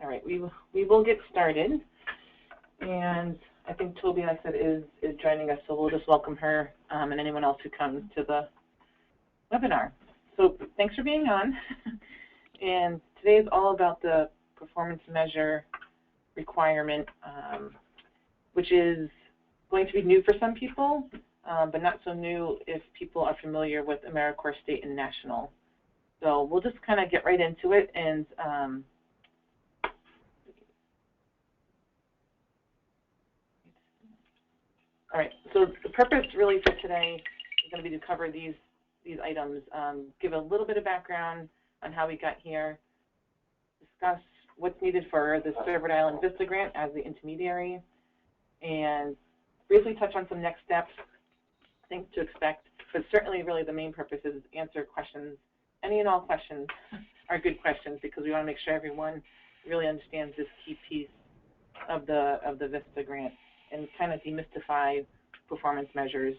All right, we will get started. And I think Toby, I said, is joining us, so we'll just welcome her and anyone else who comes to the webinar. So thanks for being on. And today is all about the performance measure requirement, which is going to be new for some people, but not so new if people are familiar with AmeriCorps State and National. So we'll just kind of get right into it. And all right, so the purpose really for today is going to be to cover these items, give a little bit of background on how we got here, discuss what's needed for the Serve Rhode Island VISTA grant as the intermediary, and briefly touch on some next steps, things to expect, but certainly really the main purpose is answer questions. Any and all questions are good questions because we want to make sure everyone really understands this key piece of the VISTA grant and kind of demystify performance measures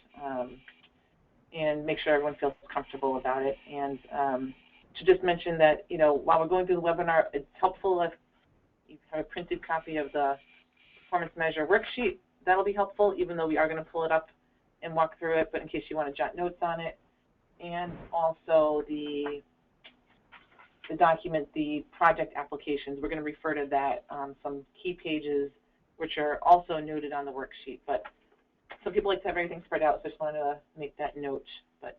and make sure everyone feels comfortable about it. And to just mention that, you know, while we're going through the webinar, it's helpful if you have a printed copy of the performance measure worksheet. That'll be helpful, even though we are going to pull it up and walk through it, but in case you want to jot notes on it. And also the document, the project applications. We're going to refer to that, some key pages, which are also noted on the worksheet. But some people like to have everything spread out, so I just wanted to make that note. But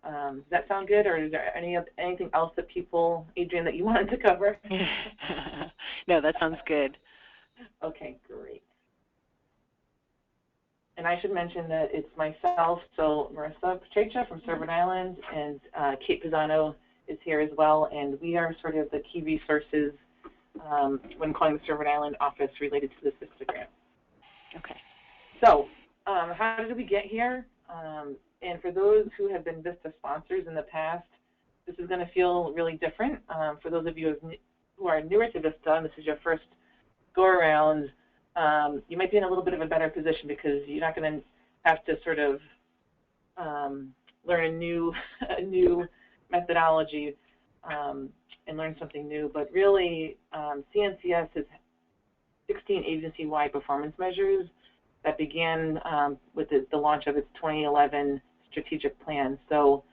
does that sound good, or is there anything else that people, Adrienne, that you wanted to cover? No, that sounds good. Okay, great. And I should mention that it's myself, so Marissa Pachecha from Serve Rhode Island, and Kate Pisano is here as well, and we are sort of the key resources when calling the Serve Rhode Island office related to this VISTA grant. Okay. So how did we get here? And for those who have been VISTA sponsors in the past, this is going to feel really different. For those of you who are newer to VISTA, and this is your first go-around, you might be in a little bit of a better position because you're not going to have to sort of learn a new methodology and learn something new. But really, CNCS has 16 agency-wide performance measures that began with the launch of its 2011 strategic plan. So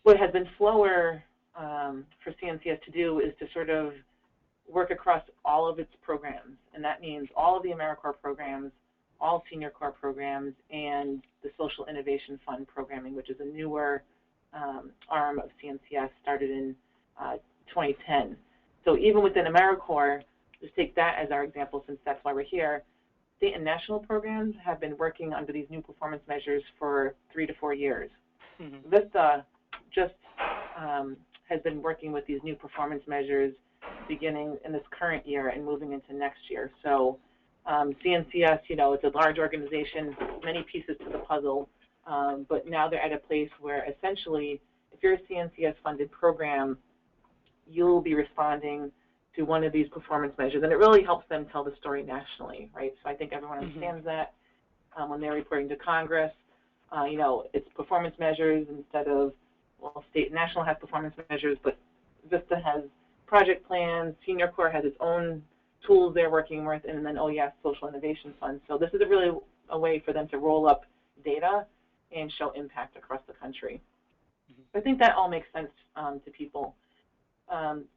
what has been slower for CNCS to do is to sort of work across all of its programs, and that means all of the AmeriCorps programs, all Senior Corps programs, and the Social Innovation Fund programming, which is a newer arm of CNCS, started in 2010. So even within AmeriCorps, just take that as our example since that's why we're here, state and national programs have been working under these new performance measures for 3 to 4 years. Mm-hmm. VISTA just has been working with these new performance measures beginning in this current year and moving into next year. So CNCS, you know, it's a large organization, many pieces to the puzzle, but now they're at a place where essentially, if you're a CNCS-funded program, you'll be responding to one of these performance measures, and it really helps them tell the story nationally, right? So I think everyone understands that when they're reporting to Congress, you know, it's performance measures instead of, well, state and national has performance measures, but VISTA has project plans, Senior Corps has its own tools they're working with, and then, oh yes, Social Innovation Fund. So this is really a way for them to roll up data and show impact across the country. I think that all makes sense to people.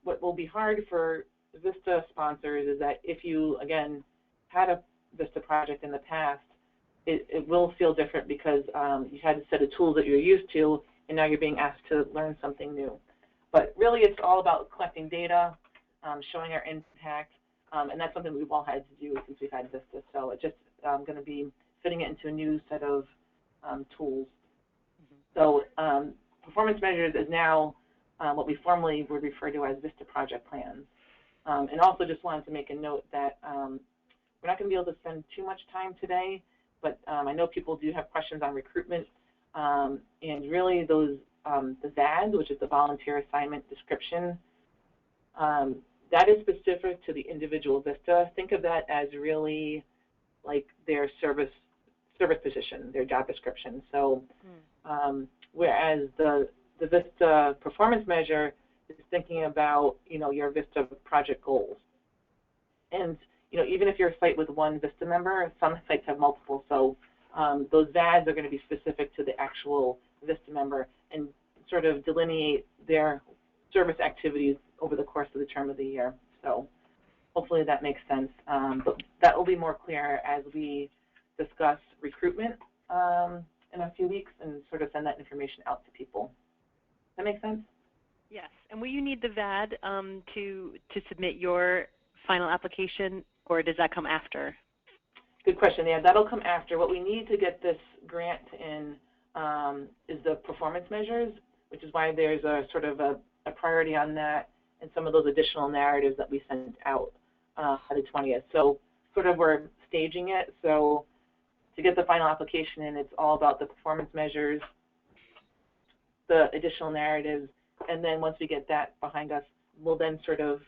What will be hard for VISTA sponsors is that if you, again, had a VISTA project in the past, it will feel different because you had a set of tools that you're used to, and now you're being asked to learn something new. But really, it's all about collecting data, showing our impact, and that's something we've all had to do since we've had VISTA. So it's just going to be fitting it into a new set of tools. So performance measures is now what we formerly would refer to as VISTA project plans. And also just wanted to make a note that we're not going to be able to spend too much time today, but I know people do have questions on recruitment, and really those the VAD, which is the volunteer assignment description, that is specific to the individual VISTA. Think of that as really like their service position, their job description. So whereas the VISTA performance measure is thinking about, your VISTA project goals. And, even if you're a site with one VISTA member, some sites have multiple, so those VADs are going to be specific to the actual VISTA member and sort of delineate their service activities over the course of the term of the year. So hopefully that makes sense, but that will be more clear as we discuss recruitment in a few weeks and sort of send that information out to people. Does that make sense? Yes. And will you need the VAD to submit your final application, or does that come after? Good question. Yeah, that'll come after. What we need to get this grant in is the performance measures, which is why there's a sort of a priority on that and some of those additional narratives that we sent out on the 20th. So sort of we're staging it. So to get the final application in, it's all about the performance measures, the additional narratives, and then once we get that behind us, we'll then sort of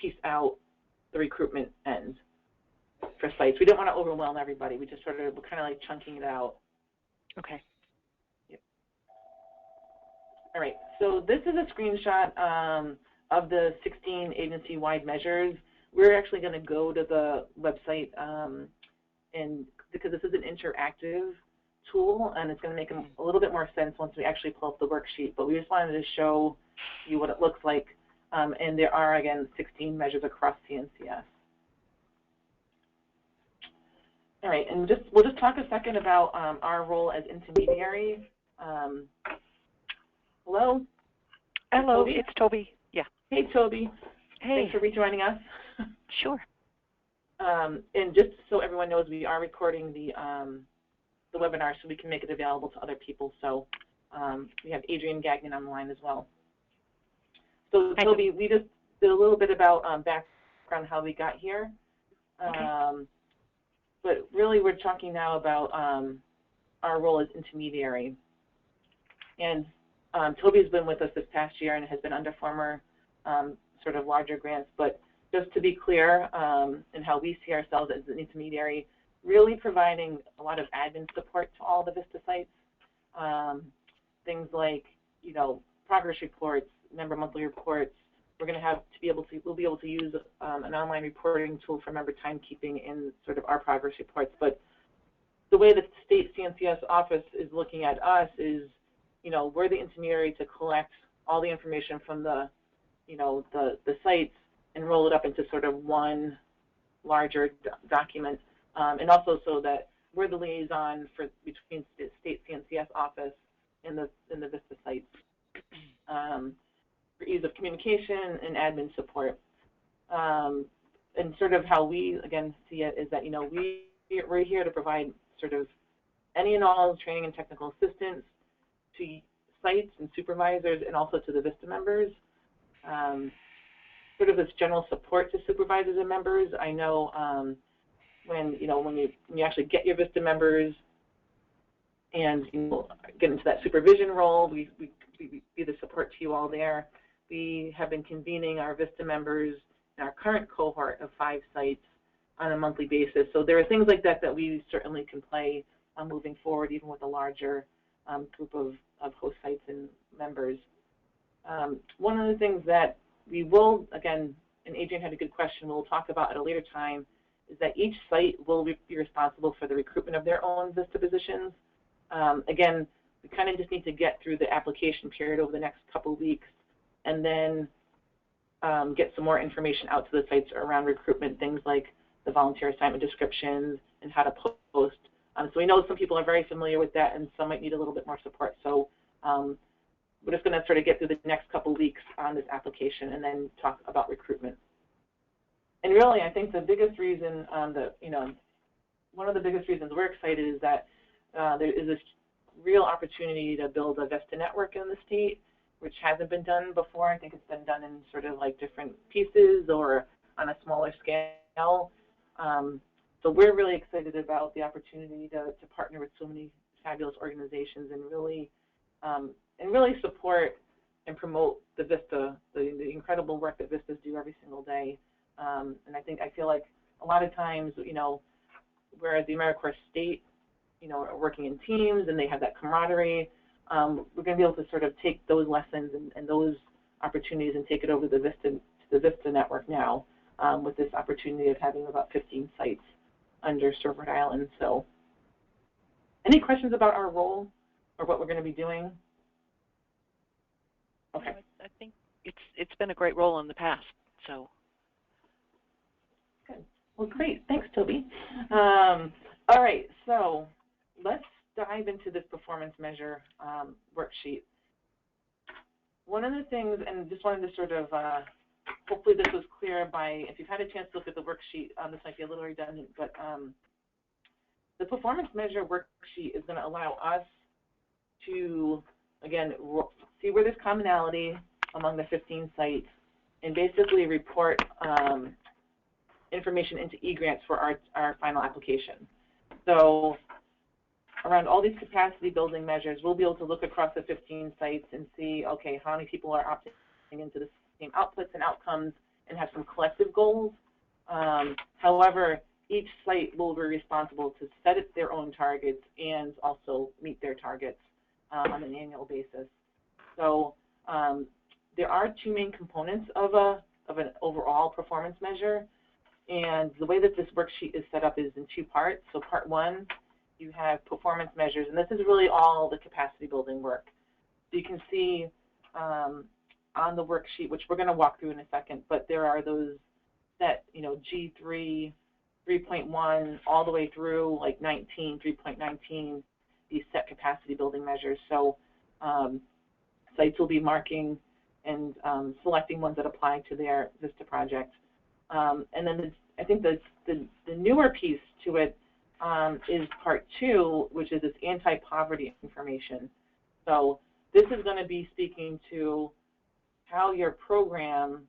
piece out the recruitment end for sites. We don't want to overwhelm everybody. We just sort of, we're kind of like chunking it out. Okay. Yep. All right, so this is a screenshot of the 16 agency-wide measures. We're actually going to go to the website and because this is an interactive tool, and it's going to make a little bit more sense once we actually pull up the worksheet, but we just wanted to show you what it looks like, and there are, again, 16 measures across CNCS. All right, and we'll just talk a second about our role as intermediary. Hello? Hello, Toby? it's Toby. Yeah. Hey, Toby. Hey. Thanks for rejoining us. Sure. And just so everyone knows, we are recording the webinar so we can make it available to other people. So we have Adrienne Gagnon on the line as well. So Toby, we just did a little bit about background, how we got here. Okay. But really we're talking now about our role as intermediary. And Toby's been with us this past year and has been under former sort of larger grants, but just to be clear in how we see ourselves as an intermediary, really providing a lot of admin support to all the VISTA sites. Things like, progress reports, member monthly reports. We're going to have to be able to, we'll be able to use an online reporting tool for member timekeeping in sort of our progress reports. But the way the state CNCS office is looking at us is, we're the intermediary to collect all the information from the, the sites and roll it up into sort of one larger document, and also so that we're the liaison between the state CNCS office and the VISTA sites for ease of communication and admin support. And sort of how we, again, see it is that, we're here to provide sort of any and all training and technical assistance to sites and supervisors and also to the VISTA members. Sort of this general support to supervisors and members. I know when you actually get your VISTA members and get into that supervision role, we be the support to you all there. We have been convening our VISTA members in our current cohort of 5 sites on a monthly basis. So there are things like that that we certainly can play moving forward, even with a larger group of host sites and members. One of the things that we will, again, and Adrienne had a good question, we'll talk about at a later time, is that each site will be responsible for the recruitment of their own VISTA positions. Again, we kind of just need to get through the application period over the next couple of weeks and then get some more information out to the sites around recruitment, things like the volunteer assignment descriptions and how to post. So we know some people are very familiar with that and some might need a little bit more support. So we're just going to sort of get through the next couple of weeks on this application and then talk about recruitment. And really, I think the biggest reason one of the biggest reasons we're excited is that there is this real opportunity to build a VISTA network in the state, which hasn't been done before. I think it's been done in sort of like different pieces or on a smaller scale. So we're really excited about the opportunity to partner with so many fabulous organizations and really support and promote the VISTA, the incredible work that VISTAs do every single day. And I feel like a lot of times, whereas the AmeriCorps state, are working in teams and they have that camaraderie, we're going to be able to sort of take those lessons and those opportunities and take it over to the VISTA network now, with this opportunity of having about 15 sites under Serve Rhode Island. So any questions about our role or what we're going to be doing? Okay. I think it's been a great role in the past. So. Good. Well, great. Thanks, Toby. All right. So let's dive into this performance measure worksheet. One of the things, and just wanted to sort of, hopefully this was clear by, if you've had a chance to look at the worksheet, this might be a little redundant, but the performance measure worksheet is going to allow us to, again, see where there's commonality among the 15 sites and basically report information into eGrants for our final application. So around all these capacity building measures, we'll be able to look across the 15 sites and see, okay, how many people are opting into the same outputs and outcomes and have some collective goals. However, each site will be responsible to set their own targets and also meet their targets on an annual basis. So there are two main components of an overall performance measure, and the way that this worksheet is set up is in two parts. So part one, you have performance measures, and this is really all the capacity building work. So you can see on the worksheet, which we're going to walk through in a second, but there are those set, G3, 3.1, all the way through like 19, 3.19, these set capacity building measures. So sites will be marking and selecting ones that apply to their VISTA project. And then I think the newer piece to it is part two, which is this anti-poverty information. So this is going to be speaking to how your program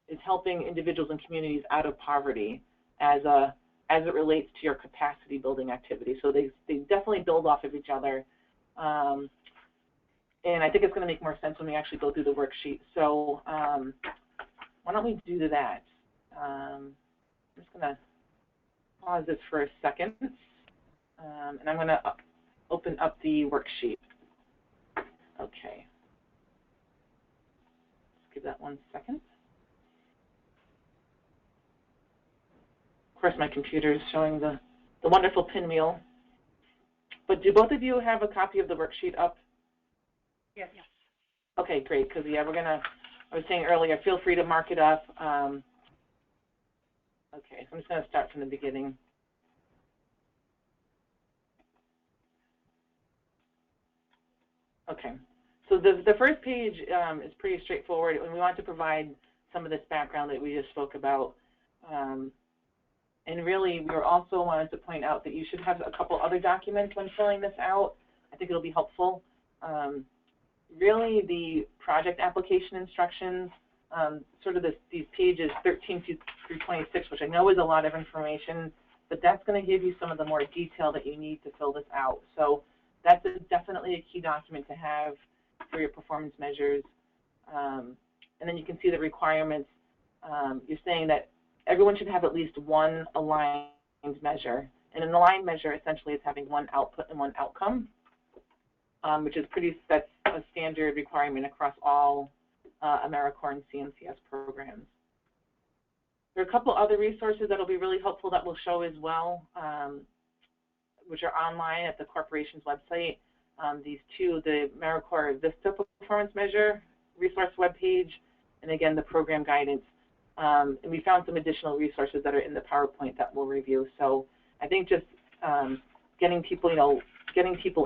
is helping individuals and communities out of poverty as it relates to your capacity building activity. So they definitely build off of each other. And I think it's going to make more sense when we actually go through the worksheet. So why don't we do that? I'm just going to pause this for a second, and I'm going to open up the worksheet. Okay. Let's give that 1 second. Of course, my computer is showing the wonderful pinwheel. But do both of you have a copy of the worksheet up? Yes. Okay, great, because yeah, I was saying earlier, feel free to mark it up. Okay, so I'm just going to start from the beginning. Okay, so the first page is pretty straightforward, and we want to provide some of this background that we just spoke about. And really, we also wanted to point out that you should have a couple other documents when filling this out. I think it'll be helpful. Really, the project application instructions, sort of these pages 13 through 26, which I know is a lot of information, but that's going to give you some of the more detail that you need to fill this out. So that's definitely a key document to have for your performance measures. And then you can see the requirements. You're saying that everyone should have at least one aligned measure. And an aligned measure essentially is having one output and one outcome, which is that's a standard requirement across all AmeriCorps and CNCS programs. There are a couple other resources that will be really helpful that we'll show as well, which are online at the corporation's website. These two, the AmeriCorps VISTA performance measure resource webpage, and again, the program guidance. And we found some additional resources that are in the PowerPoint that we'll review. So I think just getting people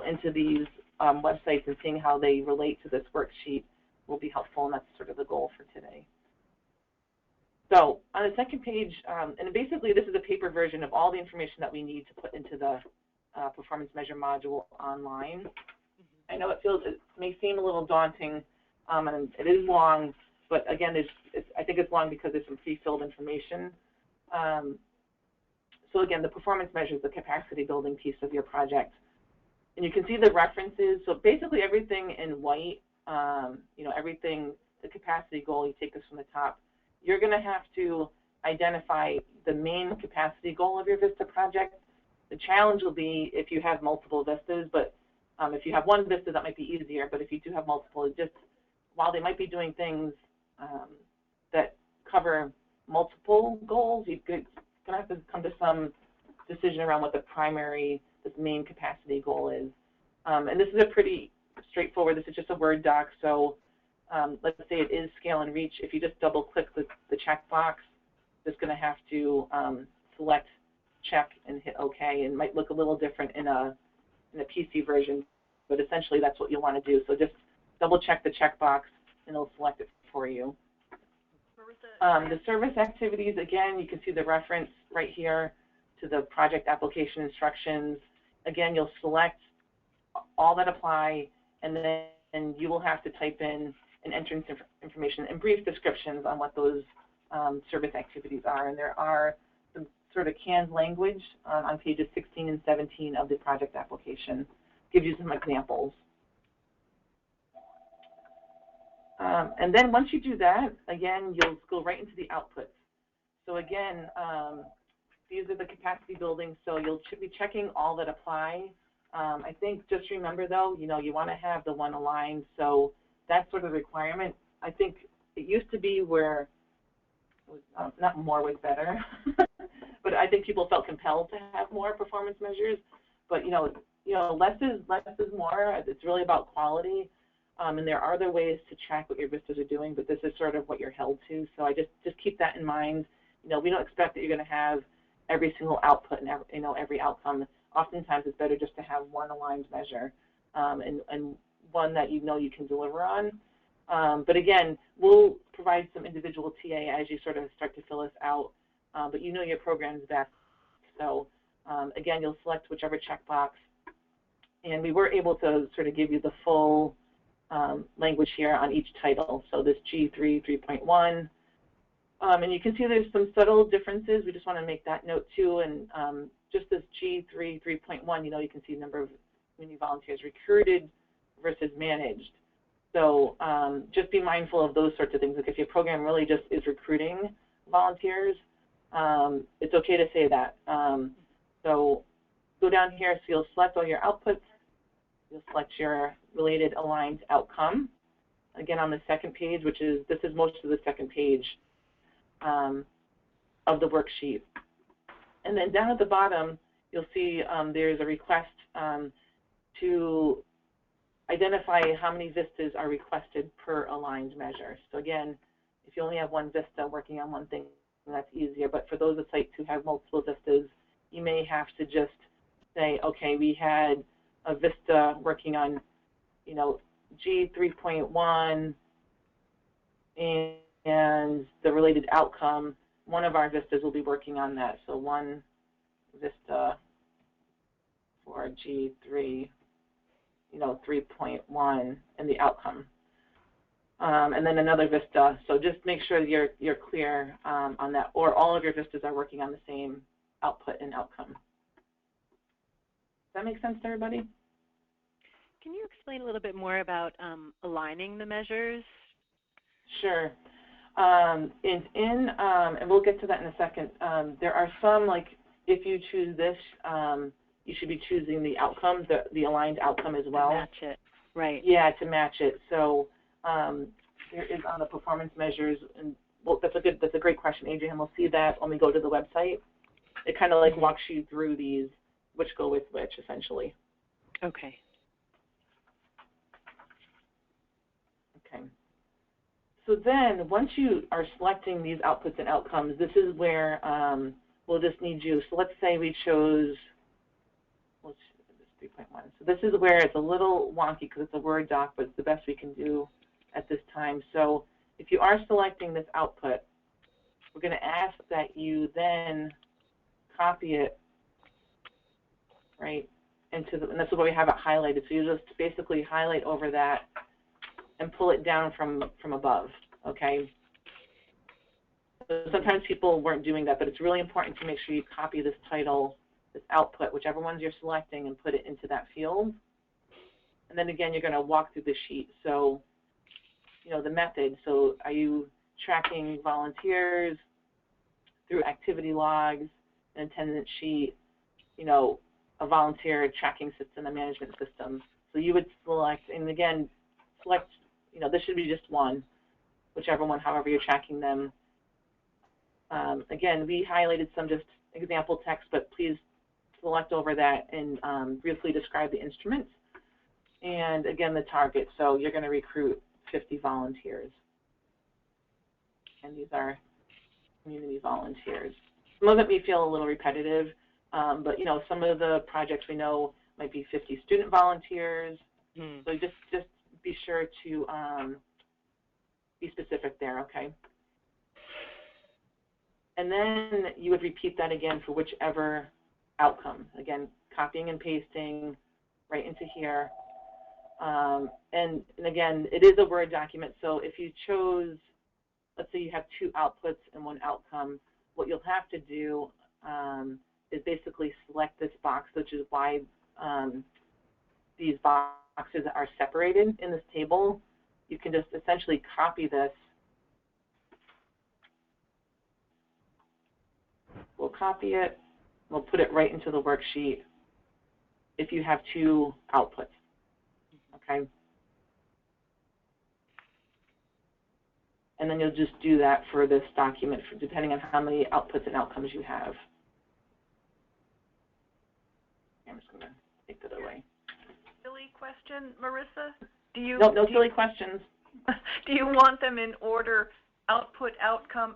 into these websites and seeing how they relate to this worksheet will be helpful, and that's sort of the goal for today. So on the second page, and basically this is a paper version of all the information that we need to put into the performance measure module online. I know it may seem a little daunting, and it is long, but again, I think it's long because there's some pre-filled information. So again, the performance measure is the capacity building piece of your project. And you can see the references. So basically everything in white, everything, the capacity goal, you take this from the top. You're going to have to identify the main capacity goal of your VISTA project. The challenge will be if you have multiple VISTAs, but if you have one VISTA, that might be easier. But if you do have multiple, just while they might be doing things that cover multiple goals, you're going to have to come to some decision around what the primary, this main capacity goal is. And this is a pretty straightforward, this is just a Word doc, so let's say it is scale and reach. If you just double click the checkbox, just going to have to select check and hit OK. And it might look a little different in a PC version, but essentially that's what you'll want to do. So just double check the checkbox and it'll select it for you. The service activities, again, you can see the reference right here to the project application instructions. Again, you'll select all that apply, and then you will have to type in and enter information and brief descriptions on what those service activities are. And there are some sort of canned language on pages 16 and 17 of the project application. Gives you some examples. And then once you do that, again, you'll go right into the outputs. So again, these are the capacity building, so you'll be checking all that apply. I think just remember though, you want to have the one aligned, so that's sort of the requirement. I think it used to be where, not more was better, but I think people felt compelled to have more performance measures. But less is more. It's really about quality, and there are other ways to track what your VISTAs are doing, but this is sort of what you're held to. So I just keep that in mind. We don't expect that you're going to have every single output and every outcome. Oftentimes, it's better just to have one aligned measure and one that you can deliver on. But again, we'll provide some individual TA as you sort of start to fill this out. But your program's best. So again, you'll select whichever checkbox. And we were able to sort of give you the full language here on each title. So this G3 3.1. And you can see there's some subtle differences. We just want to make that note too. And just this G3 3.1, you can see the number of community volunteers recruited versus managed. So just be mindful of those sorts of things. Like if your program really just is recruiting volunteers, it's okay to say that. So go down here, so you'll select all your outputs. You'll select your related aligned outcome. Again, on the second page, this is most of the second page of the worksheet. And then down at the bottom, you'll see there's a request to identify how many VISTAs are requested per aligned measure. So again, if you only have one VISTA working on one thing, that's easier. But for those of sites who have multiple VISTAs, you may have to just say, okay, we had a VISTA working on, G 3.1 and the related outcome. One of our VISTAs will be working on that. So one VISTA for G3, 3.1 and the outcome. And then another VISTA. So just make sure that you're clear on that, or all of your VISTAs are working on the same output and outcome. Does that make sense to everybody? Can you explain a little bit more about aligning the measures? Sure. And we'll get to that in a second. There are some, like if you choose this, you should be choosing the outcome, the aligned outcome as well. To match it, right. Yeah, to match it. So there is on the performance measures, and well, that's a great question, Adrienne. We'll see that when we go to the website. It kind of like walks you through these, which go with which, essentially. Okay. Okay. So then, once you are selecting these outputs and outcomes, this is where we'll just need you. So let's say we chose, let's do this 3.1. So this is where it's a little wonky because it's a Word doc, but it's the best we can do at this time. So if you are selecting this output, we're going to ask that you then copy it, right, into the, and this is where we have it highlighted. So you just basically highlight over that and pull it down from above, okay? So sometimes people weren't doing that, but it's really important to make sure you copy this title, this output, whichever ones you're selecting, and put it into that field. And then again, you're going to walk through the sheet. So, the method. So are you tracking volunteers through activity logs, an attendance sheet, a volunteer tracking system, a management system? So you would select, and again, select this should be just one, whichever one, however you're tracking them. Again, we highlighted some just example text, but please select over that and briefly describe the instruments. And again, the target. So you're going to recruit 50 volunteers. And these are community volunteers. Some of it may feel a little repetitive, but some of the projects we know might be 50 student volunteers. So just be sure to be specific there, okay? And then you would repeat that again for whichever outcome. Again, copying and pasting right into here. And again, it is a Word document, so if you chose, let's say you have 2 outputs and 1 outcome, what you'll have to do is basically select this box, which is why these boxes are separated in this table. You can just essentially copy this. We'll copy it. We'll put it right into the worksheet if you have 2 outputs, okay? And then you'll just do that for this document, depending on how many outputs and outcomes you have. I'm just going to take that away. Silly question, Marissa? No silly questions. Do you want them in order output, outcome,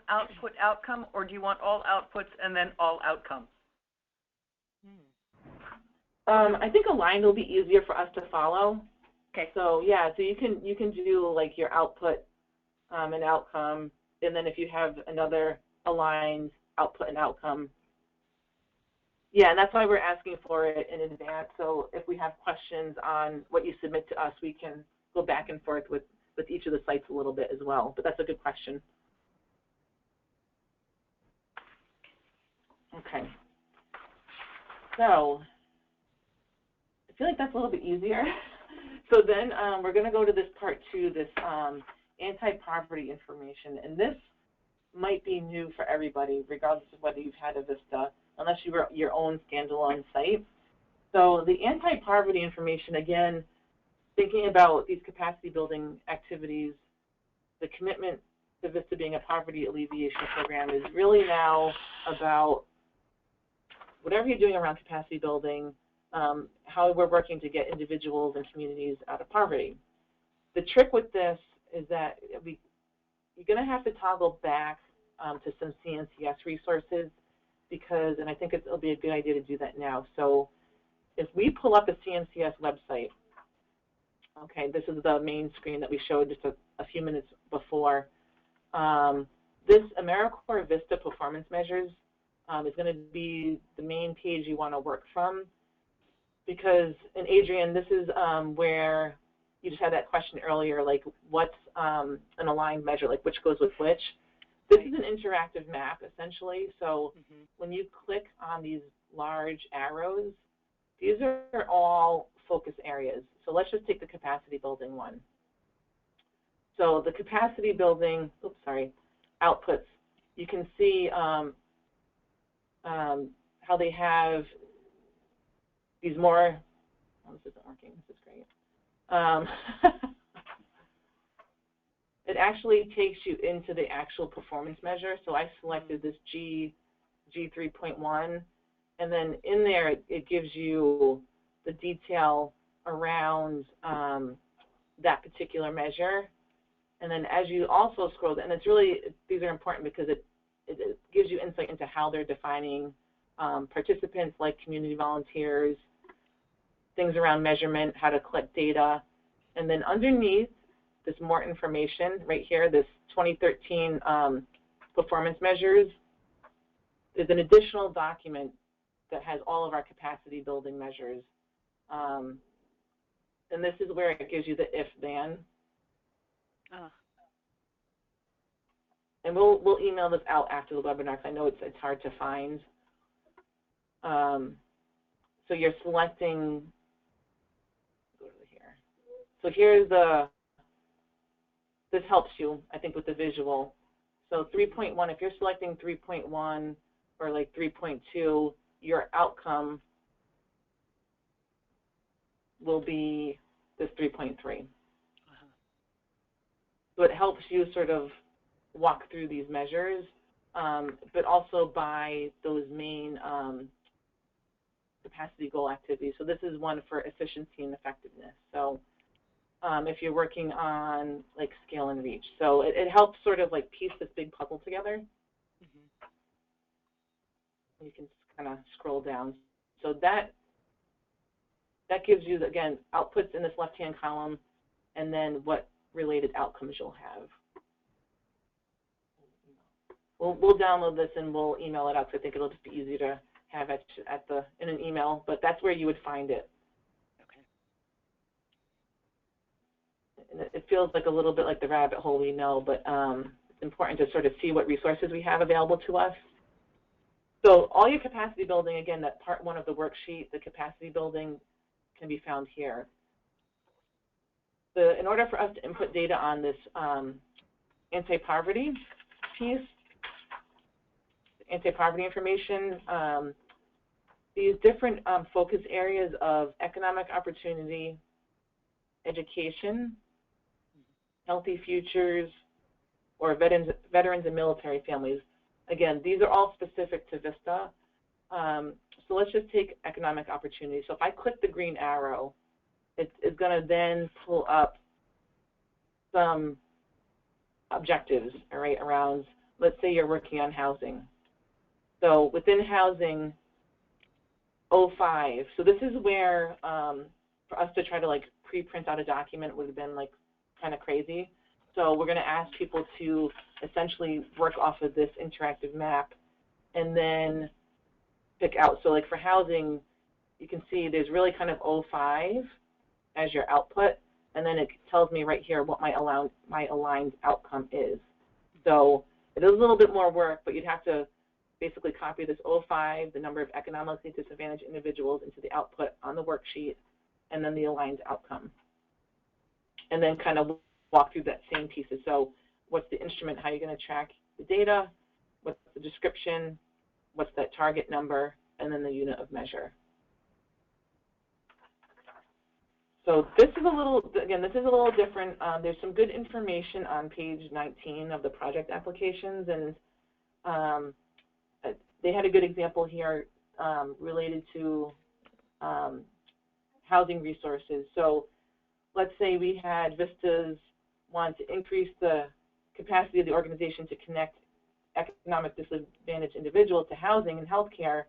or do you want all outputs and then all outcomes? I think aligned will be easier for us to follow. Okay. So yeah, so you can do like your output and outcome, and then if you have another aligned output and outcome. Yeah, and that's why we're asking for it in advance. So if we have questions on what you submit to us, we can go back and forth with each of the sites a little bit as well. But that's a good question. Okay. So I feel like that's a little bit easier. So then we're going to go to this part 2, this anti-poverty information. And this might be new for everybody, regardless of whether you've had a VISTA, unless you were your own standalone site. So the anti-poverty information, again, thinking about these capacity building activities, the commitment to VISTA being a poverty alleviation program is really now about whatever you're doing around capacity building, how we're working to get individuals and communities out of poverty. The trick with this is that you're going to have to toggle back to some CNCS resources because, and I think it'll be a good idea to do that now. So if we pull up a CNCS website, okay, this is the main screen that we showed just a few minutes before. This AmeriCorps VISTA performance measures is going to be the main page you want to work from because, and Adrian, this is where you just had that question earlier, like what's an aligned measure, like which goes with which. This is an interactive map, essentially. So when you click on these large arrows, these are all focus areas. So let's just take the capacity building one. So the capacity building, outputs, you can see how they have these more, oh, this isn't working, this is great. It actually takes you into the actual performance measure. So I selected this G3.1, and then in there it gives you the detail around that particular measure. And then as you also scroll, and it's really, these are important because it gives you insight into how they're defining participants like community volunteers, things around measurement, how to collect data. And then underneath, there's more information right here, this 2013 performance measures. There's an additional document that has all of our capacity building measures. And this is where it gives you the if-then. And we'll email this out after the webinar because I know it's hard to find. So you're selecting, go to here. So here's this helps you, I think, with the visual. So 3.1, if you're selecting 3.1 or like 3.2, your outcome will be this 3.3. So it helps you sort of walk through these measures, but also by those main capacity goal activities. So this is one for efficiency and effectiveness. So if you're working on like scale and reach. So it helps sort of like piece this big puzzle together. You can kind of scroll down. So that gives you, again, outputs in this left-hand column, and then what related outcomes you'll have. We'll download this and we'll email it out, because I think it'll just be easy to have in an email, but that's where you would find it. Okay. And it feels like a little bit like the rabbit hole, we know, but it's important to sort of see what resources we have available to us. So all your capacity building, again, that part one of the worksheet, the capacity building can be found here. In order for us to input data on this anti-poverty piece, anti-poverty information, these different focus areas of economic opportunity, education, healthy futures, or veterans and military families. Again, these are all specific to VISTA. So let's just take economic opportunity. So if I click the green arrow, it's going to then pull up some objectives, all right, around, let's say you're working on housing. So within housing, 05, so this is where for us to try to like pre-print out a document would have been like kind of crazy. So we're going to ask people to essentially work off of this interactive map and then pick out. So like for housing, you can see there's really kind of 05 as your output, and then it tells me right here what my aligned outcome is. So it is a little bit more work, but you'd have to basically copy this 05, the number of economically disadvantaged individuals, into the output on the worksheet, and then the aligned outcome. And then kind of walk through that same pieces. So what's the instrument, how you're going to track the data, what's the description, what's that target number, and then the unit of measure. So this is a little, again, this is a little different. There's some good information on page 19 of the project applications, and they had a good example here related to housing resources. So let's say we had VISTAs want to increase the capacity of the organization to connect economic disadvantaged individuals to housing and healthcare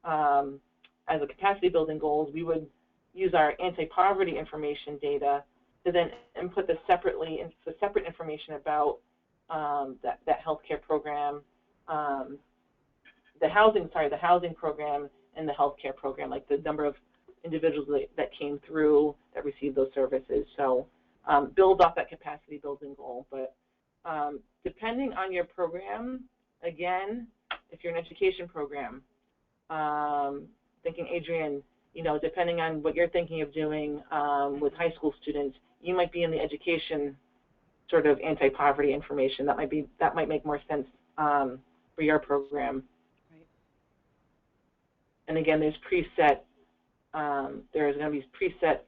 as a capacity building goals. We would use our anti-poverty information data to then input the separate information about that healthcare program, the housing program and the healthcare program, like the number of individuals that came through that received those services. So build off that capacity building goal. But depending on your program, again, if you're an education program, thinking Adrian, you know, depending on what you're thinking of doing with high school students, you might be in the education sort of anti-poverty information. That might make more sense for your program. Right. And again, there's preset. There's going to be preset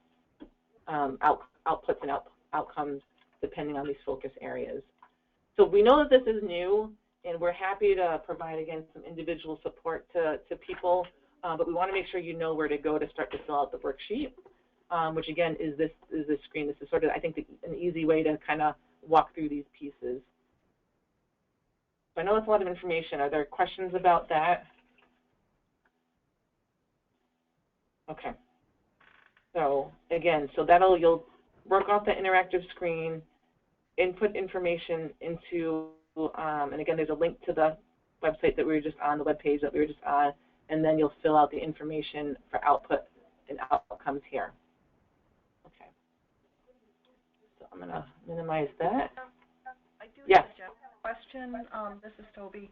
outputs and outcomes depending on these focus areas. So we know that this is new, and we're happy to provide, again, some individual support to people, but we want to make sure you know where to go to start to fill out the worksheet, which again is this screen. This is sort of, I think, an easy way to kind of walk through these pieces. So I know that's a lot of information. Are there questions about that? Okay. So again, you'll work off that interactive screen, input information into, and again, there's a link to the website that we were just on, the web page that we were just on, and then you'll fill out the information for output and outcomes here. Okay. So I'm going to minimize that. I do yes. have a general question. This is Toby.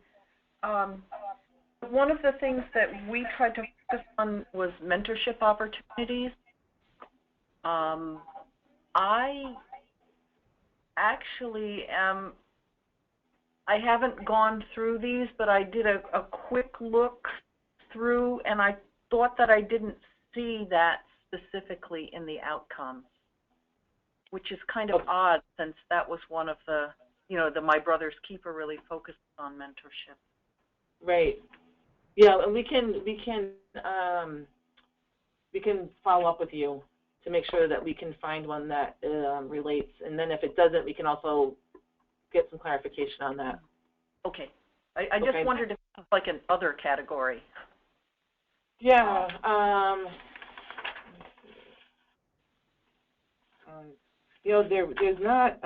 One of the things that we tried to focus on was mentorship opportunities. I actually I haven't gone through these, but I did a quick look through, and I thought that I didn't see that specifically in the outcomes. which is kind of odd since that was one of the, the My Brother's Keeper really focused on mentorship. Right. Yeah, and we can follow up with you to make sure that we can find one that relates, and then if it doesn't, we can also get some clarification on that. Okay. I just wondered if it's like an other category. Yeah. There's not,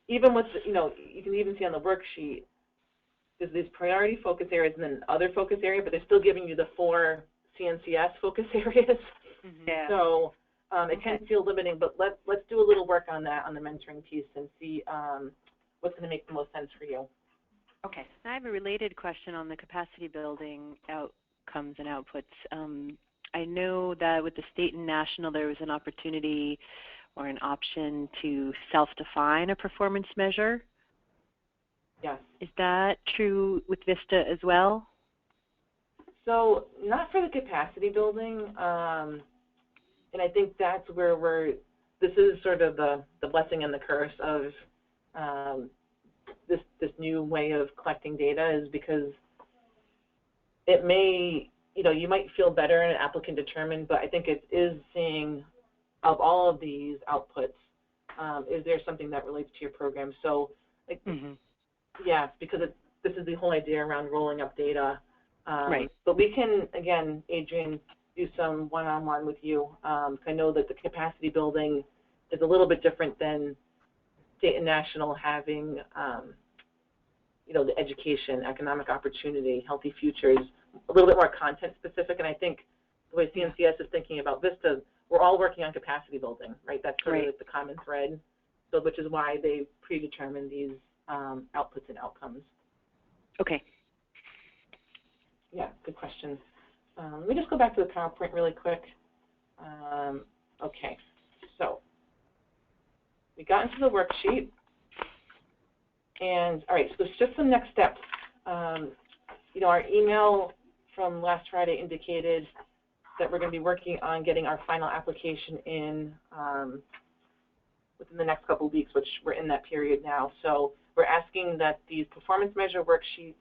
even with, you can even see on the worksheet, there's these priority focus areas and then other focus area, but they're still giving you the 4 CNCS focus areas. Mm-hmm. Yeah. So it can feel limiting, but let's do a little work on that on the mentoring piece and see what's going to make the most sense for you. Okay. I have a related question on the capacity building outcomes and outputs. I know that with the state and national there was an opportunity or an option to self-define a performance measure. Yes. Is that true with VISTA as well? So not for the capacity building, and I think that's where this is sort of the blessing and the curse of this new way of collecting data, is because it may, you might feel better in an applicant determined, but I think it is seeing, of all of these outputs, is there something that relates to your program? So, like, yeah, because this is the whole idea around rolling up data. Right. But we can, again, Adrian, do some one-on-one with you. I know that the capacity building is a little bit different than state and national having, the education, economic opportunity, healthy futures, a little bit more content specific. And I think the way CNCS is thinking about VISTA, we're all working on capacity building, right? That's sort of like the common thread, so which is why they predetermined these outputs and outcomes. Okay. Yeah, good question. Let me just go back to the PowerPoint really quick. Okay, so we got into the worksheet, and all right, so there's just some next steps. Our email from last Friday indicated that we're going to be working on getting our final application in within the next couple of weeks, which we're in that period now. So we're asking that these performance measure worksheets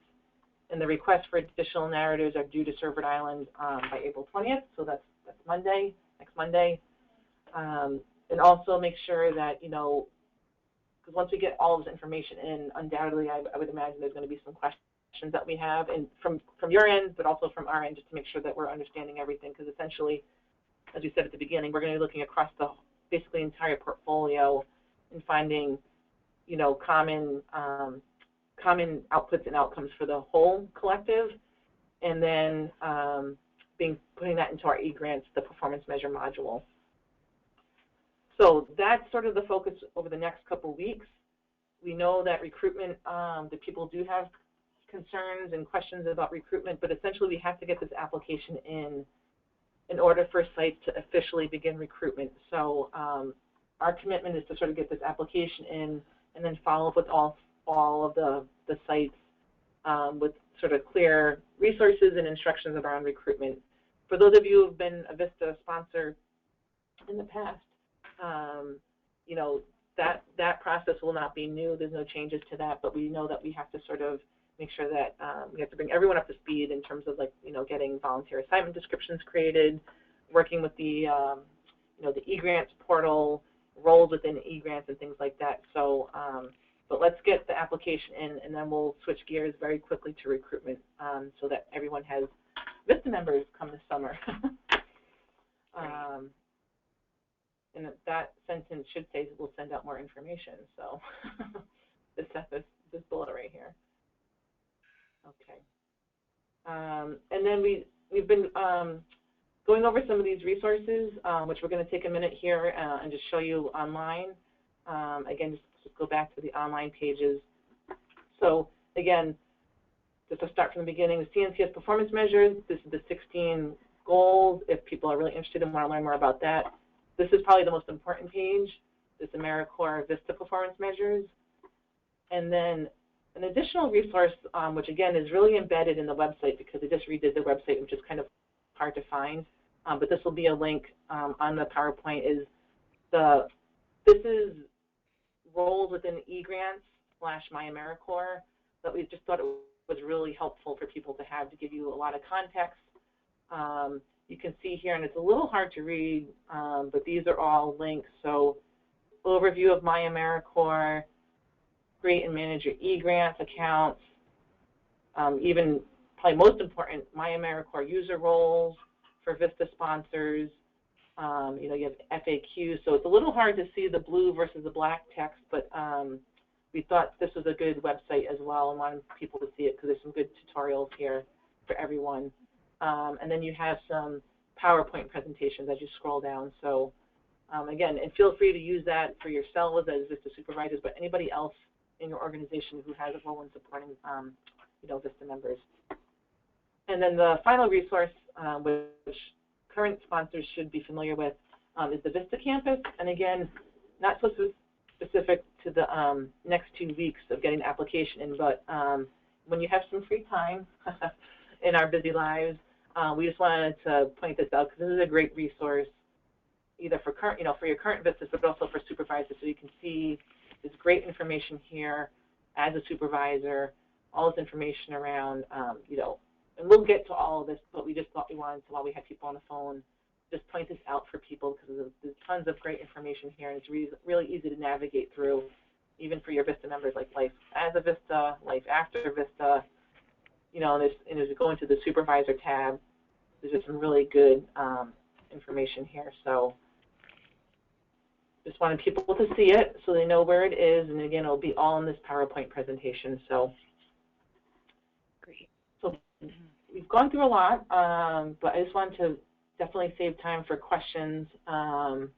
and the request for additional narratives are due to Serve Rhode Island by April 20th, so that's Monday, next Monday. And also make sure that, because once we get all of this information in, undoubtedly I would imagine there's going to be some questions that we have, and from your end, but also from our end, just to make sure that we're understanding everything, because essentially, as we said at the beginning, we're going to be looking across the basically entire portfolio and finding, common outputs and outcomes for the whole collective, and then putting that into our eGrants, the performance measure module. So that's sort of the focus over the next couple of weeks. We know that recruitment, that people do have concerns and questions about recruitment, but essentially we have to get this application in order for sites to officially begin recruitment. So our commitment is to sort of get this application in and then follow up with all of the sites with sort of clear resources and instructions around recruitment. For those of you who have been a VISTA sponsor in the past, that process will not be new. There's no changes to that, but we know that we have to sort of make sure that we have to bring everyone up to speed in terms of, like, getting volunteer assignment descriptions created, working with the the eGrants portal, roles within eGrants and things like that. So, but let's get the application in, and then we'll switch gears very quickly to recruitment, so that everyone has VISTA members come this summer. And that sentence should say we'll send out more information. So this bullet right here. Okay. And then we've been going over some of these resources, which we're going to take a minute here and just show you online. Again, just go back to the online pages. So again, just to start from the beginning, the CNCS performance measures. This is the 16 goals. If people are really interested and want to learn more about that, this is probably the most important page, this AmeriCorps VISTA performance measures. And then an additional resource, which again is really embedded in the website because they just redid the website, which is kind of hard to find, but this will be a link on the PowerPoint, is This is roles within eGrants/MyAmeriCorps, but we just thought it was really helpful for people to have to give you a lot of context. You can see here, and it's a little hard to read, but these are all links. So overview of MyAmeriCorps, create and manage your eGrants accounts, even probably most important, MyAmeriCorps user roles for VISTA sponsors. You know, you have FAQs, so it's a little hard to see the blue versus the black text, but we thought this was a good website as well and wanted people to see it because there's some good tutorials here for everyone. And then you have some PowerPoint presentations as you scroll down. So again, and feel free to use that for yourselves as VISTA supervisors, but anybody else in your organization who has a role in supporting you know, VISTA members. And then the final resource, which current sponsors should be familiar with, is the VISTA campus. And again, not so specific to the next 2 weeks of getting the application in, but when you have some free time in our busy lives, we just wanted to point this out because this is a great resource, either for current, you know, for your current VISTAs, but also for supervisors. So you can see there's great information here as a supervisor, all this information around, you know, and we'll get to all of this, but we just thought we wanted to, while we had people on the phone, just point this out for people because there's tons of great information here, and it's really easy to navigate through, even for your VISTA members, like life as a VISTA, life after VISTA. You know, and as you go into the supervisor tab, there's just some really good information here. So just wanted people to see it so they know where it is, and again, it'll be all in this PowerPoint presentation. So great. So we've gone through a lot, but I just wanted to definitely save time for questions. And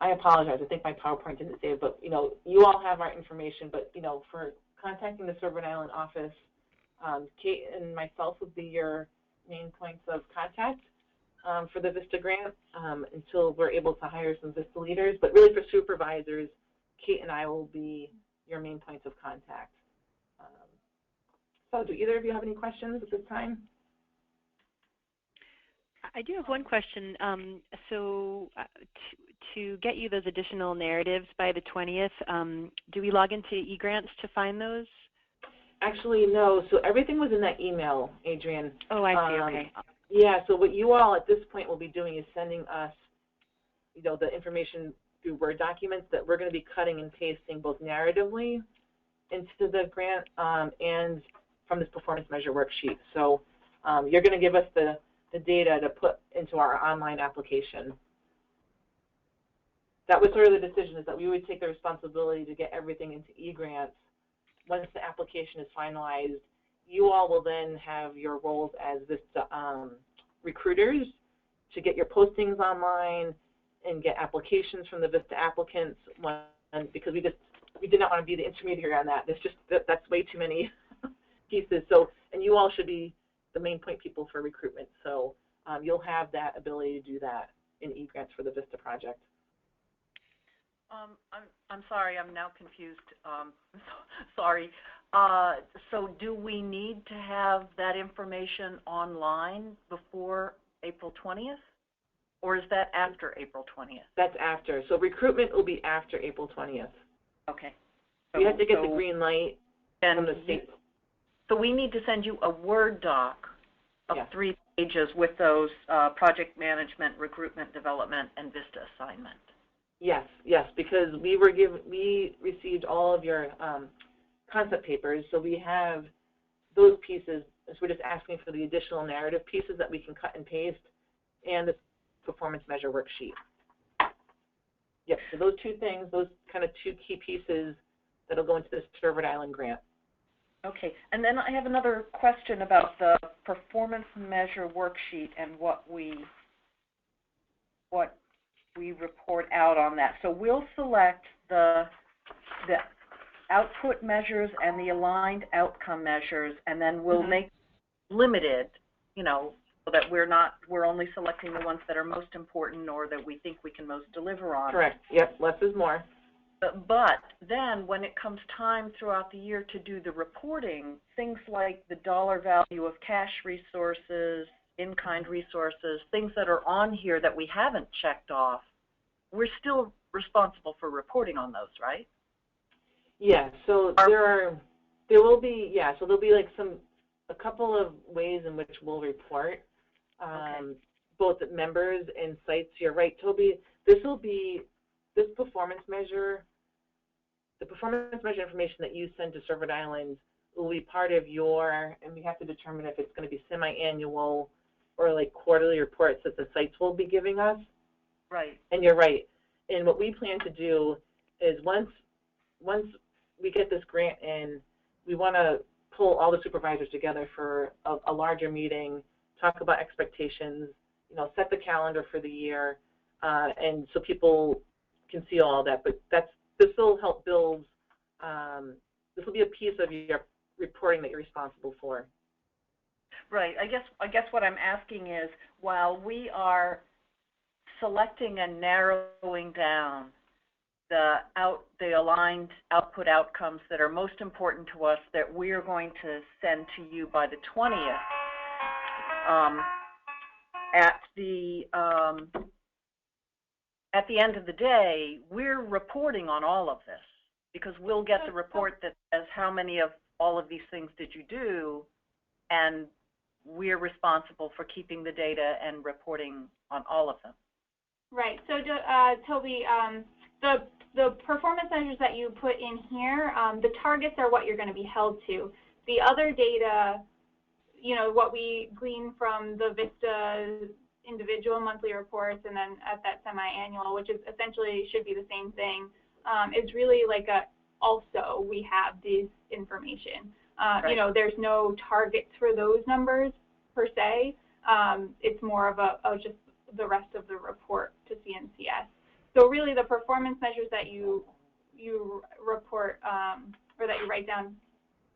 I apologize, I think my PowerPoint didn't save, but you know, you all have our information, but you know, for contacting the Serve Rhode Island office, Kate and myself would be your main points of contact for the VISTA grant until we're able to hire some VISTA leaders. But really for supervisors, Kate and I will be your main points of contact. So do either of you have any questions at this time? I do have one question. To get you those additional narratives by the 20th, do we log into eGrants to find those? Actually, no. So everything was in that email, Adrienne. Oh, I see. Okay. Yeah. So what you all at this point will be doing is sending us, you know, the information through Word documents that we're going to be cutting and pasting both narratively into the grant and from this performance measure worksheet. So you're going to give us the data to put into our online application. That was sort of the decision, is that we would take the responsibility to get everything into eGrants. Once the application is finalized, you all will then have your roles as VISTA recruiters to get your postings online and get applications from the VISTA applicants. Because we did not want to be the intermediary on that. That's way too many pieces. So, and you all should be the main point people for recruitment. So you'll have that ability to do that in eGrants for the VISTA project. I'm sorry, I'm now confused. Sorry. So do we need to have that information online before April 20th? Or is that after April 20th? That's after. So recruitment will be after April 20th. Okay. So you have to get the green light from the state. So we need to send you a Word doc of Yes. 3 pages with those project management, recruitment, development, and VISTA assignment. Yes, yes, because we received all of your concept papers, so we have those pieces. So we're just asking for the additional narrative pieces that we can cut and paste, and the performance measure worksheet. Yep. So those 2 things, those kind of 2 key pieces that'll go into this Serve Rhode Island grant. Okay, and then I have another question about the performance measure worksheet and what we report out on that. So we'll select the output measures and the aligned outcome measures, and then we'll make limited, you know, so that we're only selecting the ones that are most important or that we think we can most deliver on. Correct. Yep. Less is more. But then when it comes time throughout the year to do the reporting, things like the dollar value of cash resources, in-kind resources, things that are on here that we haven't checked off, we're still responsible for reporting on those, right? Yeah, so there will be like a couple of ways in which we'll report, both members and sites. You're right, Toby. This performance measure, the performance measure information that you send to Serve Rhode Island will be part of and we have to determine if it's going to be semi-annual or like quarterly reports that the sites will be giving us. Right. And you're right. And what we plan to do is once we get this grant in, we want to pull all the supervisors together for a larger meeting, talk about expectations, set the calendar for the year, and so people can see all that. But this will help build. This will be a piece of your reporting that you're responsible for. Right. I guess what I'm asking is, while we are selecting and narrowing down the aligned output outcomes that are most important to us that we're going to send to you by the 20th, at the end of the day, we're reporting on all of this, because we'll get the report that says how many of all of these things did you do, and we're responsible for keeping the data and reporting on all of them. Right. So, Toby, the performance measures that you put in here, the targets are what you're going to be held to. The other data, what we glean from the VISTA individual monthly reports and then at that semi-annual, which is essentially should be the same thing, is really like also we have this information. Right. There's no targets for those numbers per se. It's more of just the rest of the report to CNCS. So really the performance measures that you report or that you write down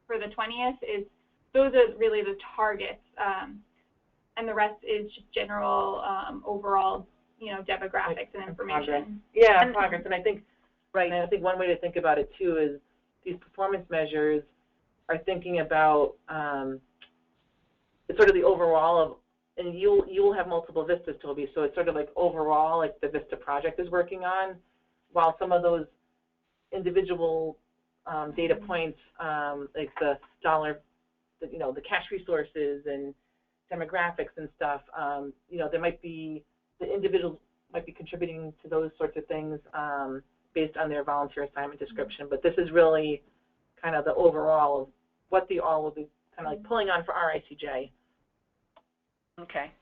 for the 20th those are really the targets, and the rest is just general overall demographics and information. Progress. Yeah, progress. And I think one way to think about it too is these performance measures are thinking about it's sort of the overall of, and you will have multiple VISTAs, Toby, so it's sort of like overall, like the VISTA project is working on, while some of those individual data points, like the dollar, the cash resources and demographics and stuff, there might be, the individuals might be contributing to those sorts of things based on their volunteer assignment description, but this is really kind of the overall of what the all will be kind of like pulling on for RICJ. Okay.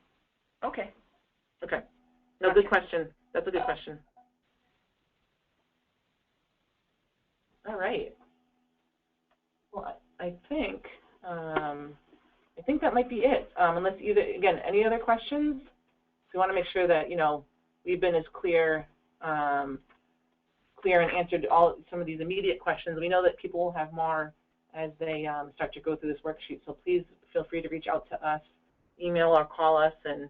No, good question. That's a good question. All right. Well, I think that might be it. Unless again, any other questions? We want to make sure that we've been as clear and answered some of these immediate questions. We know that people will have more as they start to go through this worksheet. So please feel free to reach out to us, email or call us, and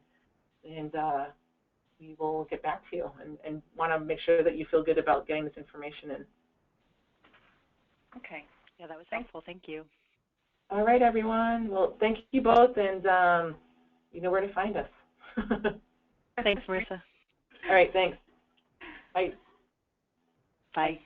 we will get back to you and want to make sure that you feel good about getting this information in. Okay. Yeah, that was helpful. Thank you. All right, everyone. Well, thank you both, and you know where to find us. Thanks, Marissa. All right, thanks. Bye. Bye.